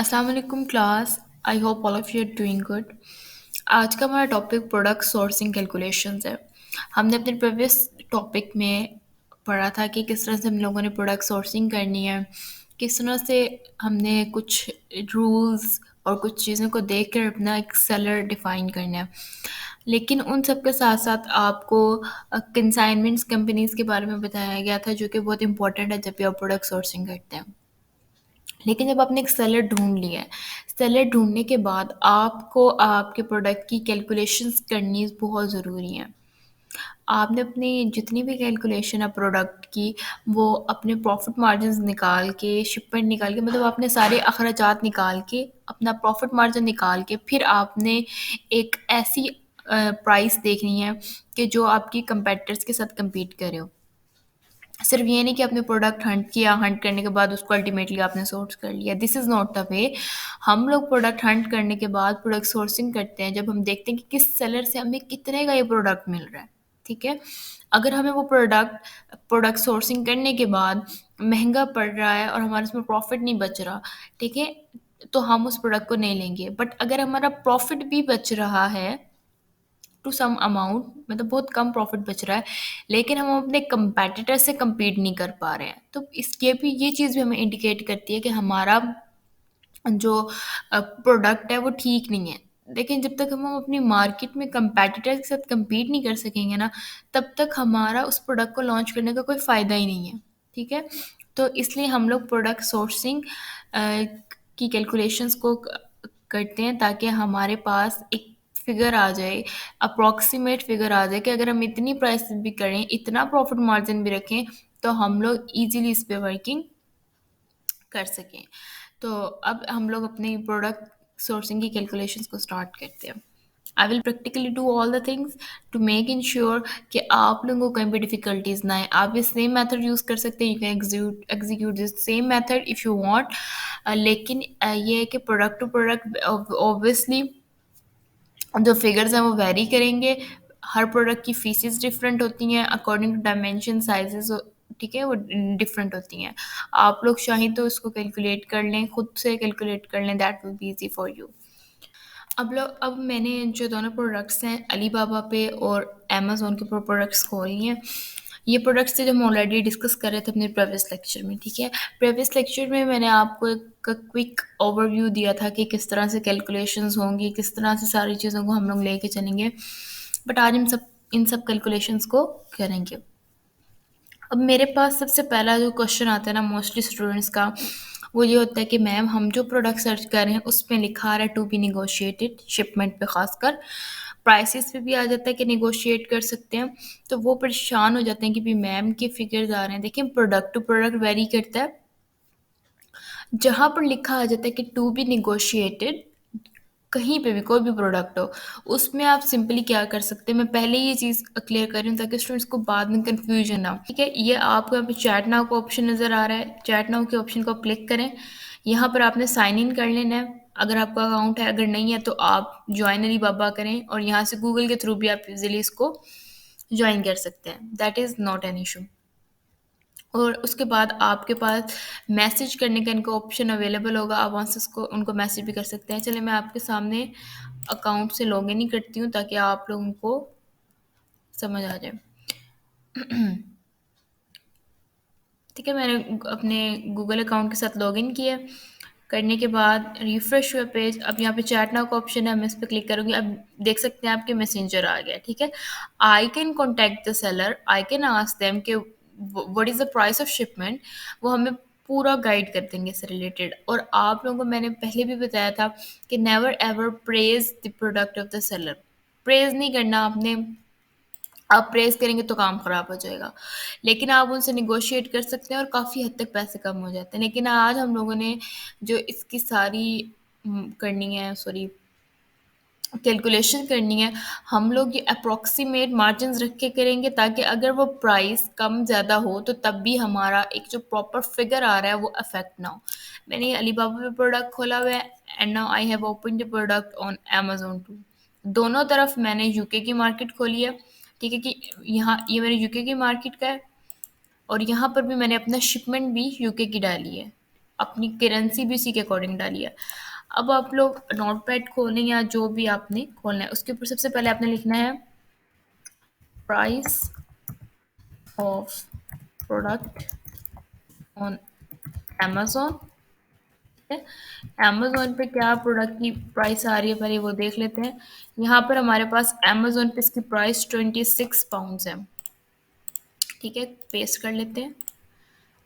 अस्सलाम वालेकुम class. I hope all of you are doing good. आज का हमारा टॉपिक प्रोडक्ट सोर्सिंग कैलकुलेशंस है। हमने अपने प्रीवियस टॉपिक में पढ़ा था कि किस तरह से हम लोगों ने प्रोडक्ट सोर्सिंग करनी है, किस तरह से हमने कुछ रूल्स और कुछ चीज़ों को देख कर अपना एक सेलर डिफ़ाइन करना है। लेकिन उन सब के साथ साथ आपको कंसाइनमेंट्स कंपनीज़ के बारे में बताया गया था, जो कि बहुत इंपॉर्टेंट है जब भी आप प्रोडक्ट सोर्सिंग करते हैं। लेकिन जब आपने एक सेलर ढूँढ लिया है, सेलर ढूँढने के बाद आपको आपके प्रोडक्ट की कैलकुलेशंस करनी बहुत ज़रूरी हैं। आपने अपनी जितनी भी कैलकुलेशन है प्रोडक्ट की, वो अपने प्रॉफ़िट मार्जिन्स निकाल के, शिपमेंट निकाल के, मतलब आपने सारे अखराजात निकाल के, अपना प्रॉफ़िट मार्जिन निकाल के, फिर आपने एक ऐसी प्राइस देखनी है कि जो आपकी कंपीटिटर्स के साथ कम्पीट करे हो। सिर्फ ये नहीं कि आपने प्रोडक्ट हंट किया, हंट करने के बाद उसको अल्टीमेटली आपने सोर्स कर लिया। This is not the way. हम लोग प्रोडक्ट हंट करने के बाद प्रोडक्ट सोर्सिंग करते हैं जब हम देखते हैं कि किस सेलर से हमें कितने का ये प्रोडक्ट मिल रहा है, ठीक है? अगर हमें वो प्रोडक्ट प्रोडक्ट सोर्सिंग करने के बाद महँगा पड़ रहा है और हमारे उसमें प्रॉफ़िट नहीं बच रहा, ठीक है? तो हम उस प्रोडक्ट को नहीं लेंगे। बट अगर हमारा प्रॉफ़िट भी बच रहा है टू सम अमाउंट, मतलब बहुत कम प्रॉफिट बच रहा है, लेकिन हम अपने कंपैटिटर से compete नहीं कर पा रहे हैं, तो इसके भी ये चीज़ भी हमें इंडिकेट करती है कि हमारा जो प्रोडक्ट है वो ठीक नहीं है। लेकिन जब तक हम अपनी मार्केट में कंपैटिटर के साथ compete नहीं कर सकेंगे ना, तब तक हमारा उस प्रोडक्ट को लॉन्च करने का कोई फ़ायदा ही नहीं है, ठीक है? तो इसलिए हम लोग प्रोडक्ट सोर्सिंग की कैलकुलेशंस को करते हैं, ताकि हमारे पास एक फिगर आ जाए, अप्रॉक्सीमेट फिगर आ जाए कि अगर हम इतनी प्राइस भी करें, इतना प्रॉफिट मार्जिन भी रखें, तो हम लोग इजीली इस पे वर्किंग कर सकें। तो अब हम लोग अपनी प्रोडक्ट सोर्सिंग की कैलकुलेशंस को स्टार्ट करते हैं। I will practically do all the things to make ensure कि आप लोगों को कहीं भी डिफ़िकल्टीज़ ना आए। आप ये सेम मेथड यूज़ कर सकते हैं, you can execute this same method if you want. लेकिन ये है कि प्रोडक्ट टू प्रोडक्ट ऑब्वियसली जो फिगर्स हैं वो वेरी करेंगे। हर प्रोडक्ट की फीसेस डिफरेंट होती हैं अकॉर्डिंग टू डायमेंशन साइजेस, ठीक है, वो डिफरेंट होती हैं। आप लोग चाहें तो इसको कैलकुलेट कर लें, खुद से कैलकुलेट कर लें, that will be easy for you. अब मैंने जो दोनों प्रोडक्ट्स हैं अलीबाबा पे और अमेज़न के ऊपर प्रोडक्ट्स खोल लिए हैं। ये प्रोडक्ट्स थे जो हम ऑलरेडी डिस्कस कर रहे थे अपने प्रीवियस लेक्चर में, ठीक है? प्रीवियस लेक्चर में मैंने आपको एक क्विक ओवरव्यू दिया था कि किस तरह से कैलकुलेशंस होंगी, किस तरह से सारी चीज़ों को हम लोग लेके चलेंगे। बट आज हम सब इन सब कैलकुलेशंस को करेंगे। अब मेरे पास सबसे पहला जो क्वेश्चन आता है ना मोस्टली स्टूडेंट्स का, वो ये होता है कि मैम हम जो प्रोडक्ट सर्च कर रहे हैं उसमें लिखा आ रहा है टू बी निगोशिएटेड, शिपमेंट पे खासकर प्राइसेस पे भी आ जाता है कि निगोशिएट कर सकते हैं। तो वो परेशान हो जाते हैं कि भी मैम के फिगर्स आ रहे हैं। देखिए प्रोडक्ट टू प्रोडक्ट वेरी करता है। जहाँ पर लिखा आ जाता है कि टू बी निगोशिएटेड, कहीं पे भी कोई भी प्रोडक्ट हो, उसमें आप सिंपली क्या कर सकते हैं, मैं पहले ये चीज़ क्लियर कर रही हूँ ताकि स्टूडेंट्स को बाद में कन्फ्यूजन ना हो, ठीक है? ये आपको यहाँ पे चैट नाउ का ऑप्शन नज़र आ रहा है, चैट नाउ के ऑप्शन को क्लिक करें। यहाँ पर आपने साइन इन कर लेना है अगर आपका अकाउंट है, अगर नहीं है तो आप ज्वाइन अलीबाबा करें और यहाँ से गूगल के थ्रू भी आप इजीली इसको ज्वाइन कर सकते हैं, that is not an issue. और उसके बाद आपके पास मैसेज करने का इनका ऑप्शन अवेलेबल होगा, आप वहाँ से उसको उनको मैसेज भी कर सकते हैं। चलिए मैं आपके सामने अकाउंट से लॉगिन ही करती हूँ ताकि आप लोगों को समझ आ जाए। ठीक है, मैंने अपने गूगल अकाउंट के साथ लॉगिन किया। करने के बाद रिफ्रेश हुआ पेज, अब यहाँ पे चैट नाउ का ऑप्शन है, मैं इस पर क्लिक करूँगी। अब देख सकते हैं आपके मैसेंजर आ गया, ठीक है? I can contact the seller, I can ask them कि what is the price of shipment. वो हमें पूरा गाइड कर देंगे इससे रिलेटेड। और आप लोगों को मैंने पहले भी बताया था कि never ever praise the product of the seller. Praise नहीं करना आपने, आप प्रेस करेंगे तो काम ख़राब हो जाएगा। लेकिन आप उनसे नेगोशिएट कर सकते हैं और काफ़ी हद तक पैसे कम हो जाते हैं। लेकिन आज हम लोगों ने जो इसकी सारी करनी है, सॉरी, कैलकुलेशन करनी है, हम लोग ये अप्रॉक्सीमेट मार्जिन्स रख के करेंगे ताकि अगर वो प्राइस कम ज़्यादा हो तो तब भी हमारा एक जो प्रॉपर फिगर आ रहा है वो अफेक्ट ना हो। मैंने ये अलीबाबा पे प्रोडक्ट खोला हुआ है and now I have open the product on Amazon too. दोनों तरफ मैंने यूके की मार्केट खोली है, ठीक है? कि यहाँ ये मेरे यूके की मार्केट का है और यहाँ पर भी मैंने अपना शिपमेंट भी यूके की डाली है। अपनी करेंसी भी उसी के अकॉर्डिंग डाली है। अब आप लोग नोटपैड खोलें या जो भी आपने खोलना है, उसके ऊपर सबसे पहले आपने लिखना है price of product on Amazon. ठीक है, अमेज़न पे क्या प्रोडक्ट की प्राइस आ रही है पहले वो देख लेते हैं। यहाँ पर हमारे पास अमेज़न पे इसकी प्राइस 26 पाउंड्स है। ठीक है, पेस्ट कर लेते हैं।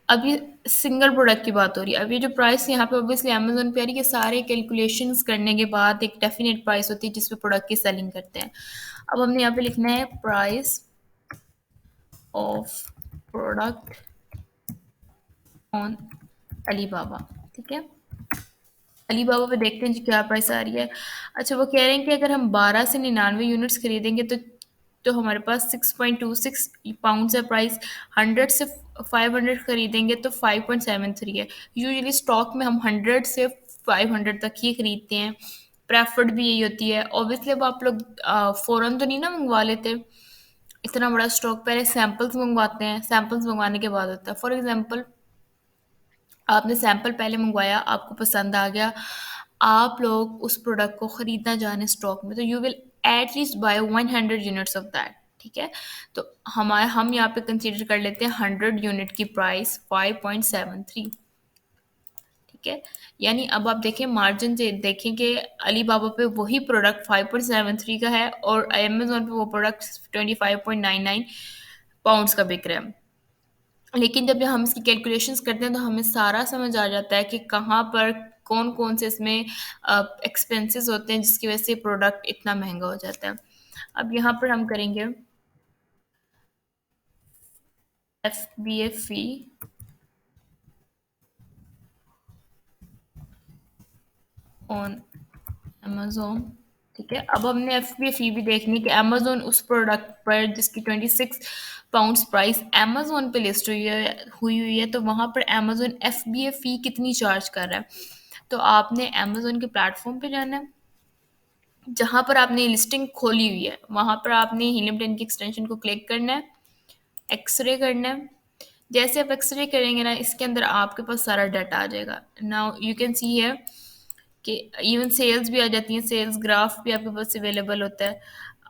अब ये सिंगल प्रोडक्ट की बात हो रही है। अब ये जो प्राइस यहाँ पे ऑब्वियसली अमेज़न पे आ रही है, सारे कैलकुलेशंस करने के बाद एक डेफिनेट प्राइस होती है जिस पे प्रोडक्ट की सेलिंग करते हैं। अब हमने यहाँ पे लिखना है price of product on Alibaba. ठीक है, अलीबाबा पे देखते हैं जी क्या प्राइस आ रही है। अच्छा, वो कह रहे हैं कि अगर हम 12 से 99 यूनिट्स खरीदेंगे तो हमारे पास 6.26 पाउंड्स है प्राइस। 100 से 500 खरीदेंगे तो 5.73 है। यूजुअली स्टॉक में हम 100 से 500 तक ही खरीदते हैं, प्रेफर्ड भी यही होती है। ऑब्वियसली अब आप लोग फ़ौरन तो नहीं ना मंगवा लेते इतना बड़ा स्टॉक, पहले सैंपल्स मंगवाते हैं, सैंपल्स मंगवाने के बाद होता है। फॉर एग्जांपल, आपने सैंपल पहले मंगवाया, आपको पसंद आ गया, आप लोग उस प्रोडक्ट को खरीदना चाहें स्टॉक में, तो you will at least buy 100 units of that. ठीक है, तो हम यहाँ पे कंसीडर कर लेते हैं 100 यूनिट की प्राइस 5.73। ठीक है, यानी अब आप देखें मार्जिन से देखें कि अली बाबा पे वही प्रोडक्ट 5.73 का है और अमेजोन पे वो प्रोडक्ट 25.99 पाउंड्स का बिक रहा है। लेकिन जब हम इसकी कैलकुलेशंस करते हैं तो हमें सारा समझ आ जाता है कि कहाँ पर कौन कौन से इसमें एक्सपेंसेस होते हैं जिसकी वजह से प्रोडक्ट इतना महंगा हो जाता है। अब यहाँ पर हम करेंगे FBA फी ऑन अमेजोन। ठीक है, अब हमने FBA फी भी देखनी कि अमेजोन उस प्रोडक्ट पर जिसकी 26 पाउंड्स प्राइस अमेजोन पे लिस्ट हुई है तो वहाँ पर अमेजोन FBA फी कितनी चार्ज कर रहा है। तो आपने अमेजोन के प्लेटफॉर्म पे जाना है, जहाँ पर आपने लिस्टिंग खोली हुई है वहाँ पर आपने हीलियम 10 की एक्सटेंशन को क्लिक करना है, एक्सरे करना है। जैसे आप एक्सरे करेंगे ना, इसके अंदर आपके पास सारा डाटा आ जाएगा। नाउ यू कैन सी है कि इवन सेल्स भी आ जाती हैं, सेल्स ग्राफ भी आपके पास अवेलेबल होता है।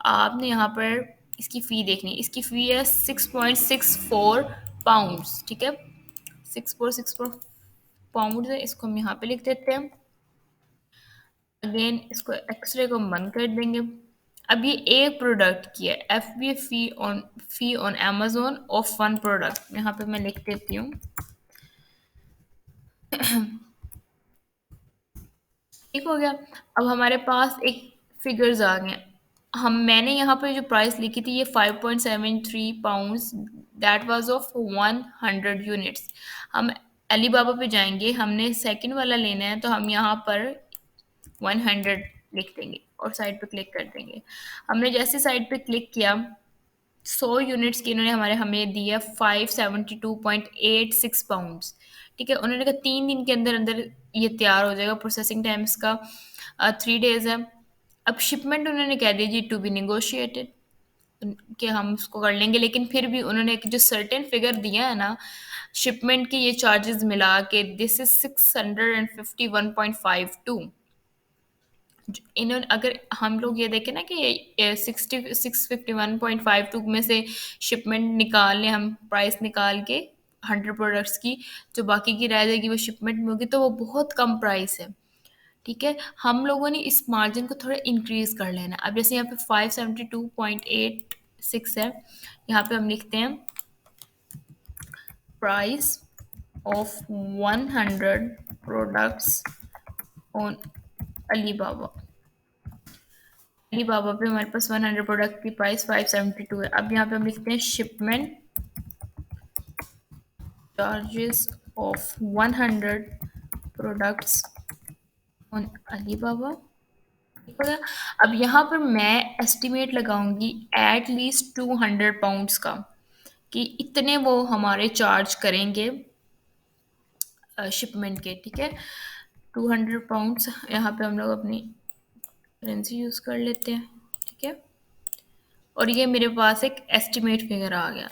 आपने यहाँ पर इसकी फ़ी देखनी है, इसकी फ़ी है 6.64 पाउंड्स। ठीक है, 6.64 पाउंड है, इसको हम यहाँ पे लिख देते हैं। अगेन इसको एक्सरे को हम बंद कर देंगे। अब ये एक प्रोडक्ट की है, FBA fee on Amazon of one product, यहाँ पे मैं लिख देती हूँ। ठीक हो गया। अब हमारे पास एक फिगर्स आ गए। मैंने यहाँ पर जो प्राइस लिखी थी ये 5.73 pounds, that was of 100 units. हम अलीबाबा पे जाएंगे, हमने सेकंड वाला लेना है तो हम यहाँ पर 100 लिख देंगे और साइड पे क्लिक कर देंगे। हमने जैसे साइड पे क्लिक किया, 100 यूनिट्स की इन्होंने हमें दी है 572.86 पाउंड्स। ठीक है, उन्होंने कहा 3 दिन के अंदर अंदर ये तैयार हो जाएगा, प्रोसेसिंग टाइम इसका 3 डेज है। अब शिपमेंट उन्होंने कह दी जी टू बी निगोशिएटेड, कि हम उसको कर लेंगे, लेकिन फिर भी उन्होंने एक जो सर्टेन फिगर दिया है ना शिपमेंट के ये चार्जेस मिला के, दिस इज 651.52। इन्होंने अगर हम लोग ये देखें ना कि 651.52 में से शिपमेंट निकाल लें, हम प्राइस निकाल के 100 प्रोडक्ट्स की, जो बाकी की रह जाएगी वो शिपमेंट में होगी, तो वो बहुत कम प्राइस है। ठीक है, हम लोगों ने इस मार्जिन को थोड़ा इंक्रीज कर लेना। अब जैसे यहाँ पे 572.86 है, यहाँ पे हम लिखते हैं price of 100 products on Alibaba. Alibaba पे हमारे पास 100 प्रोडक्ट की प्राइस 572 है। अब यहाँ पे हम लिखते हैं shipment charges of 100 products on Alibaba. ठीक हो गया। अब यहाँ पर मैं एस्टिमेट लगाऊंगी एट लीस्ट 200 पाउंड्स का, कि इतने वो हमारे चार्ज करेंगे शिपमेंट के। ठीक है, 200 पाउंड्स यहाँ पे हम लोग अपनी करेंसी यूज़ कर लेते हैं। ठीक है, और ये मेरे पास एक एस्टिमेट फिगर आ गया।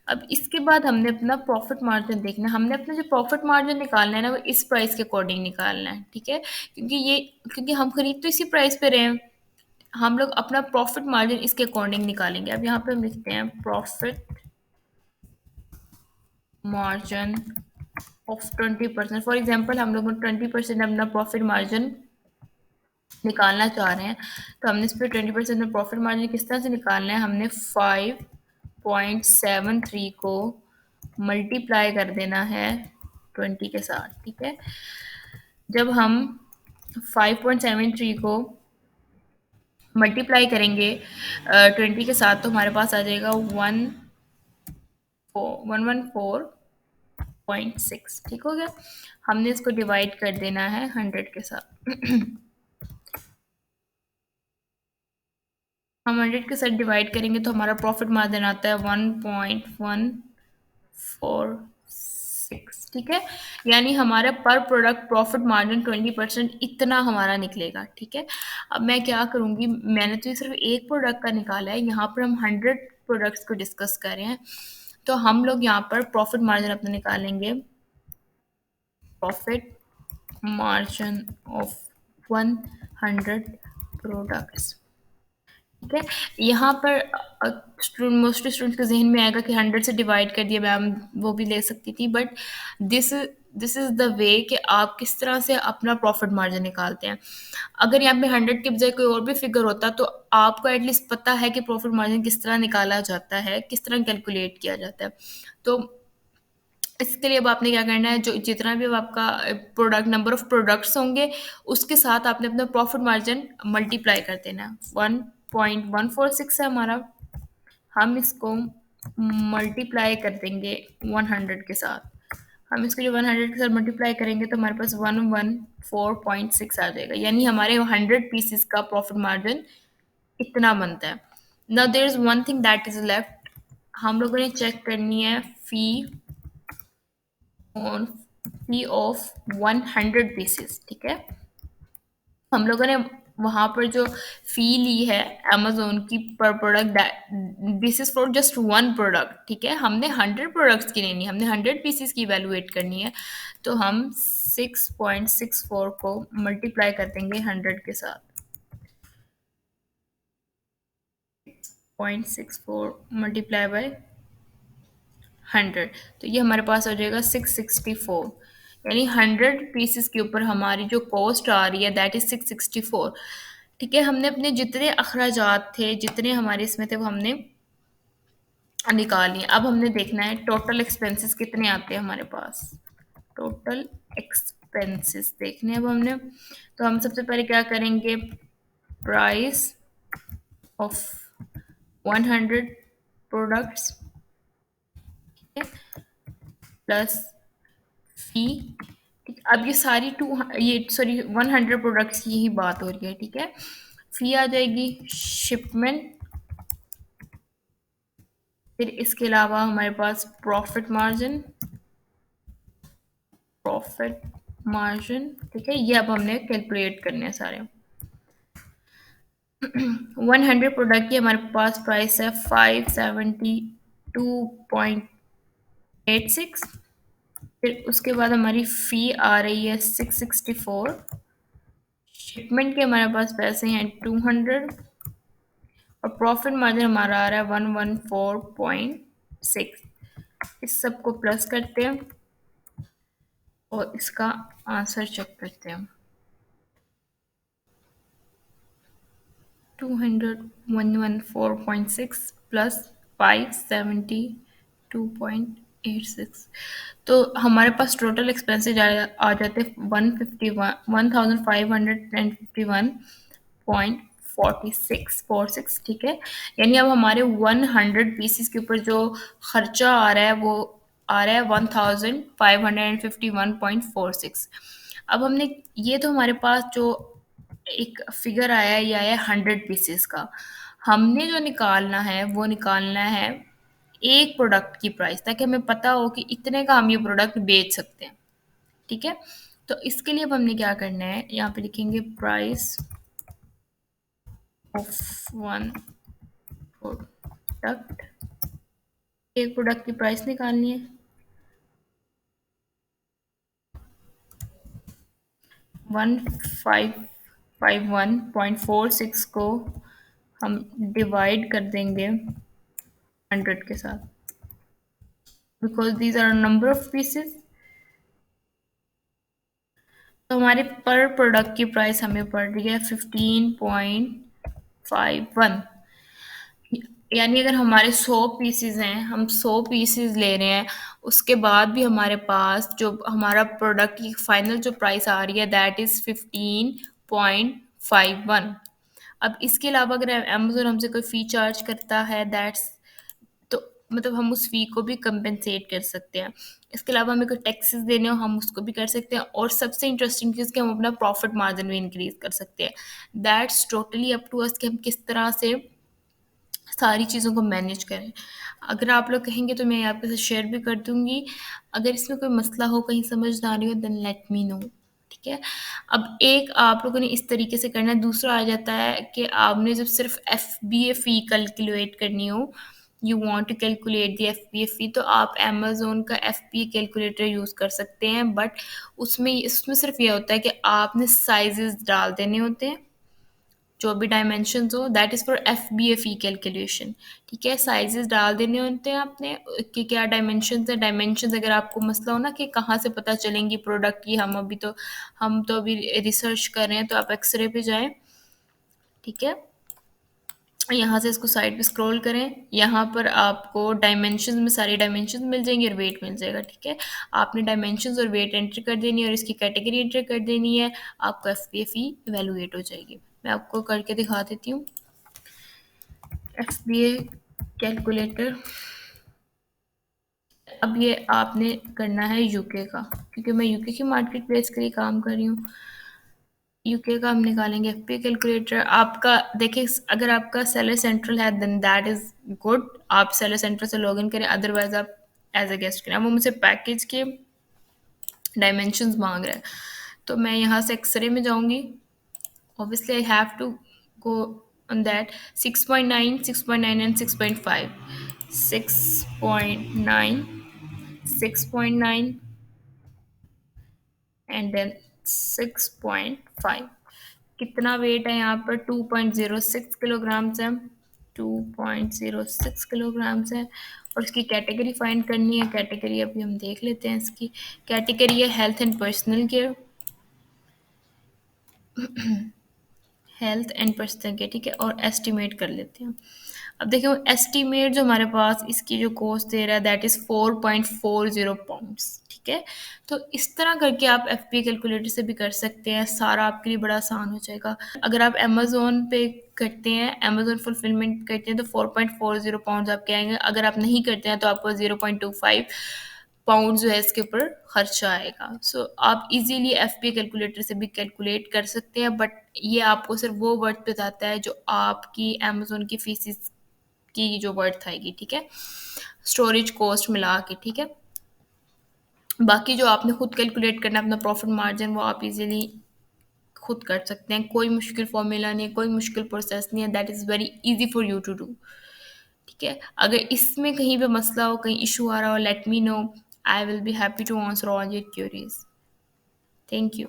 अब इसके बाद हमने अपना प्रॉफिट मार्जिन देखना है। हमने अपना जो प्रॉफिट मार्जिन निकालना है ना, वो इस प्राइस के अकॉर्डिंग निकालना है, ठीक है? क्योंकि हम खरीद तो इसी प्राइस पे रहे हैं, हम लोग अपना प्रॉफिट मार्जिन इसके अकॉर्डिंग निकालेंगे। अब यहाँ पे हम लिखते हैं profit margin of 20%। For example हम लोग 20% अपना प्रॉफिट मार्जिन निकालना चाह रहे हैं, तो हमने इस पर 20% में प्रॉफिट मार्जिन किस तरह से निकालना है, हमने 5.73 को मल्टीप्लाई कर देना है 20 के साथ, ठीक है? जब हम 5.73 को मल्टीप्लाई करेंगे 20 के साथ, तो हमारे पास आ जाएगा 114.6, ठीक हो गया? हमने इसको डिवाइड कर देना है 100 के साथ। हम 100 के साथ डिवाइड करेंगे तो हमारा प्रॉफिट मार्जिन आता है 1.146, ठीक है? यानी हमारे पर प्रोडक्ट प्रॉफिट मार्जिन 20% इतना हमारा निकलेगा, ठीक है? अब मैं क्या करूँगी, मैंने तो ये सिर्फ एक प्रोडक्ट का निकाला है, यहाँ पर हम 100 प्रोडक्ट्स को डिस्कस कर रहे हैं, तो हम लोग यहाँ पर प्रॉफिट मार्जिन अपना निकालेंगे, प्रॉफिट मार्जिन ऑफ 100 प्रोडक्ट्स, ठीक है? यहाँ पर मोस्टली स्टूडेंट्स के जहन में आएगा कि 100 से डिवाइड कर दिया मैम, वो भी ले सकती थी, but this this is the way कि आप किस तरह से अपना प्रॉफिट मार्जिन निकालते हैं। अगर यहाँ पे 100 के बजाय कोई और भी फिगर होता तो आपको एटलीस्ट पता है कि प्रॉफिट मार्जिन किस तरह निकाला जाता है, किस तरह कैलकुलेट किया जाता है। तो इसके लिए अब आपने क्या करना है, जो जितना भी अब आपका प्रोडक्ट नंबर ऑफ प्रोडक्ट्स होंगे, उसके साथ आपने अपना प्रॉफिट मार्जिन मल्टीप्लाई कर देना है। 1.146 है हमारा, हम इसको मल्टीप्लाई कर देंगे 100 के साथ। हम इसको जो 100 के साथ मल्टीप्लाई करेंगे तो हमारे पास 114.6 आ जाएगा, यानी हमारे 100 पीसेस का प्रॉफिट मार्जिन इतना बनता है। Now there is one thing that is left, हम लोगों ने चेक करनी है fee on fee of 100 pieces, ठीक है? हम लोगों ने वहां पर जो फी ली है अमेजोन की पर product, this is for just one product, ठीक है? हमने 100 प्रोडक्ट्स की लेनी है, हमने 100 पीसेस की इवेलुएट करनी है, तो हम 6.64 को मल्टीप्लाई कर देंगे 100 के साथ। 0.64 मल्टीप्लाई बाय 100, तो ये हमारे पास हो जाएगा 664, यानी 100 पीसेस के ऊपर हमारी जो कॉस्ट आ रही है दैट इज 664, ठीक है? हमने अपने जितने अखराजात थे, जितने हमारे इसमें थे, वो हमने निकाल लिए। अब हमने देखना है टोटल एक्सपेंसेस कितने आते हैं हमारे पास, टोटल एक्सपेंसेस देखने हैं अब हमने। तो हम सबसे पहले क्या करेंगे, price of 100 products plus fee, ठीक। अब ये सारी ये सॉरी 100 प्रोडक्ट्स की ही बात हो रही है, ठीक है? फी आ जाएगी, शिपमेंट, फिर इसके अलावा हमारे पास प्रॉफिट मार्जिन, ठीक है? ये अब हमने कैलकुलेट करने हैं सारे। 100 प्रोडक्ट की हमारे पास प्राइस है 572.86, फिर उसके बाद हमारी फ़ी आ रही है 664, शिपमेंट के हमारे पास पैसे हैं 200, और प्रॉफिट मार्जिन हमारा आ रहा है 114.6। इस सब को प्लस करते हैं और इसका आंसर चेक करते हैं। 200 114.6 प्लस 572.86, तो हमारे पास टोटल एक्सपेंसेस आ जाते हैं 1551 ठीक है? यानी अब हमारे 100 पीसेस के ऊपर जो खर्चा आ रहा है वो आ रहा है 1551.46। अब हमने ये तो हमारे पास जो एक फिगर आया है, ये आया है 100 पीसेस का। हमने जो निकालना है वो निकालना है एक प्रोडक्ट की प्राइस, ताकि हमें पता हो कि इतने का हम ये प्रोडक्ट बेच सकते हैं, ठीक है? तो इसके लिए अब हमने क्या करना है, यहाँ पे लिखेंगे प्राइस ऑफ वन प्रोडक्ट एक प्रोडक्ट की प्राइस निकालनी है। 1551.46 को हम डिवाइड कर देंगे 100 के साथ, because these are number of pieces. तो हमारे पर प्रोडक्ट की प्राइस हमें पड़ रही है 15.51। यानी अगर हमारे 100 पीसेस हैं, हम 100 पीसेस ले रहे हैं, उसके बाद भी हमारे पास जो हमारा प्रोडक्ट की फाइनल जो प्राइस आ रही है दैट इज़ 15.51। अब इसके अलावा अगर अमेजोन हमसे कोई फ़ी चार्ज करता है दैट्स, तो मतलब हम उस फ़ी को भी कंपेंसेट कर सकते हैं। इसके अलावा हमें कोई टैक्सेस देने हो हम उसको भी कर सकते हैं, और सबसे इंटरेस्टिंग चीज़ कि हम अपना प्रॉफिट मार्जिन भी इंक्रीज़ कर सकते हैं। That's totally up to us कि हम किस तरह से सारी चीज़ों को मैनेज करें। अगर आप लोग कहेंगे तो मैं आपके साथ शेयर भी कर दूँगी। अगर इसमें कोई मसला हो, कहीं समझ ना आ रही हो, देन लेट मी नो, ठीक है? अब एक आप लोगों ने इस तरीके से करना है, दूसरा आ जाता है कि आपने जब सिर्फ़ एफबीए फ़ी कैलकुलेट करनी हो, you want to calculate the FBA fee, तो आप अमेज़न का एफबीए कैलकुलेटर यूज़ कर सकते हैं। बट उसमें सिर्फ़ ये होता है कि आपने साइज़ेज़ डाल देने होते हैं, जो भी डायमेंशंस हो, that is for F B A fee calculation, ठीक है? साइजेस डाल देने होते हैं आपने कि क्या डायमेंशंस है। डायमेंशंस अगर आपको मसला हो ना कि कहाँ से पता चलेंगी प्रोडक्ट की, हम तो अभी रिसर्च कर रहे हैं, तो आप एक्सरे पे जाएं, ठीक है? यहाँ से इसको साइड पे स्क्रॉल करें, यहाँ पर आपको डायमेंशंस में सारी डायमेंशंस मिल जाएंगी और वेट मिल जाएगा, ठीक है? आपने डायमेंशंस और वेट एंटर कर देनी है और इसकी कैटेगरी एंटर कर देनी है, आपको F P A fee evaluate हो जाएगी। मैं आपको करके दिखा देती हूँ। एफबीए कैलकुलेटर, अब ये आपने करना है यूके का, क्योंकि मैं यूके की मार्केट प्लेस के लिए काम कर रही हूँ। यूके का हम निकालेंगे एफबीए कैलकुलेटर। आपका देखिए, अगर आपका सेलर सेंट्रल है देन दैट इज़ गुड, आप सेलर सेंट्रल से लॉगिन करें, अदरवाइज आप एज अ गेस्ट करें। अब वो मुझसे पैकेज के डायमेंशंस मांग रहा है, तो मैं यहाँ से एक्सरे में जाऊँगी। Obviously, I have to go on that 6.9, 6.9 and 6.5. 6.9, 6.9 and then 6.5। कितना वेट है यहाँ पर? 2.06 किलोग्राम्स है। 2.06 किलोग्राम्स है। और इसकी कैटेगरी फाइंड करनी है। कैटेगरी अभी हम देख लेते हैं। इसकी कैटेगरी है health and personal care, health and personal care, ठीक है? और एस्टिमेट कर लेते हैं। अब देखिए, एस्टिमेट जो हमारे पास इसकी जो कॉस्ट दे रहा है दैट इज़ 4.40 पाउंड्स, ठीक है? तो इस तरह करके आप एफ पी कैलकुलेटर से भी कर सकते हैं, सारा आपके लिए बड़ा आसान हो जाएगा। अगर आप अमेजोन पे करते हैं, अमेजोन फुलफिलमेंट करते हैं, तो 4.40 पाउंड्स आपके आएंगे। अगर आप नहीं करते हैं तो आपको 0.25 पाउंड जो है इसके ऊपर खर्चा आएगा। सो आप इजीली एफ पी कैलकुलेटर से भी कैलकुलेट कर सकते हैं, बट ये आपको सिर्फ वो वर्थ बताता है जो आपकी अमेजोन की फीसिस की जो वर्थ आएगी, ठीक है? स्टोरेज कॉस्ट मिला के, ठीक है? बाकी जो आपने खुद कैलकुलेट करना है अपना प्रॉफिट मार्जिन, वो आप इजीली खुद कर सकते हैं। कोई मुश्किल फॉर्मूला नहीं है, कोई मुश्किल प्रोसेस नहीं है, that is very easy for you to do, ठीक है? अगर इसमें कहीं पे मसला हो, कहीं इशू आ रहा हो, let me know, I will be happy to answer all your queries. Thank you.